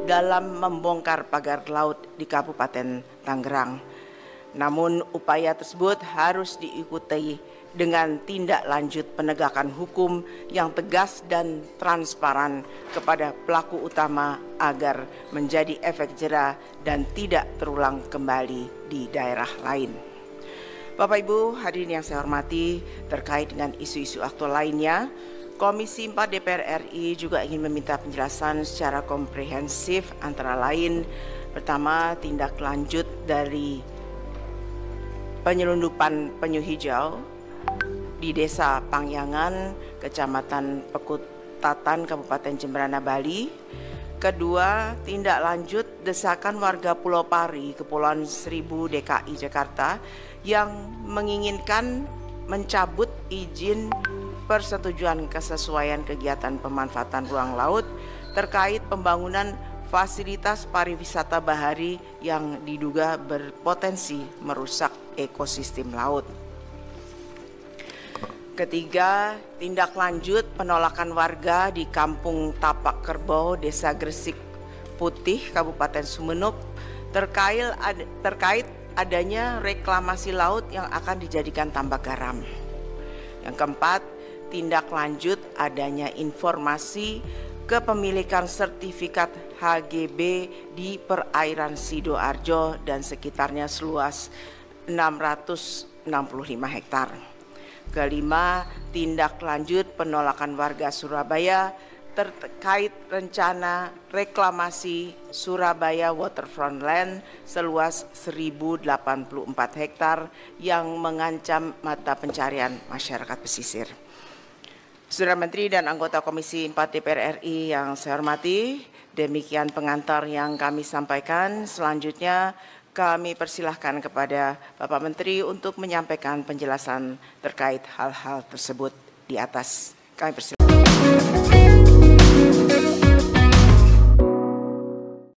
dalam membongkar pagar laut di Kabupaten Tangerang. Namun upaya tersebut harus diikuti dengan tindak lanjut penegakan hukum yang tegas dan transparan kepada pelaku utama agar menjadi efek jera dan tidak terulang kembali di daerah lain. Bapak Ibu hadirin yang saya hormati, terkait dengan isu-isu aktual lainnya, Komisi 4 DPR RI juga ingin meminta penjelasan secara komprehensif antara lain, pertama, tindak lanjut dari penyelundupan penyu hijau di Desa Pangyangan, Kecamatan Pekutatan, Kabupaten Jemberana, Bali. Kedua, tindak lanjut desakan warga Pulau Pari, Kepulauan Seribu, DKI Jakarta yang menginginkan mencabut izin persetujuan kesesuaian kegiatan pemanfaatan ruang laut terkait pembangunan fasilitas pariwisata bahari yang diduga berpotensi merusak ekosistem laut. Ketiga, tindak lanjut penolakan warga di Kampung Tapak Kerbau, Desa Gresik Putih, Kabupaten Sumeneb terkait adanya reklamasi laut yang akan dijadikan tambak garam. Yang keempat, tindak lanjut adanya informasi kepemilikan sertifikat HGB di perairan Sidoarjo dan sekitarnya seluas 665 hektar. Kelima, tindak lanjut penolakan warga Surabaya terkait rencana reklamasi Surabaya Waterfront Land seluas 1084 hektar yang mengancam mata pencarian masyarakat pesisir. Saudara Menteri dan anggota Komisi 4 DPR RI yang saya hormati, demikian pengantar yang kami sampaikan. Selanjutnya kami persilahkan kepada Bapak Menteri untuk menyampaikan penjelasan terkait hal-hal tersebut di atas. Kami persilahkan.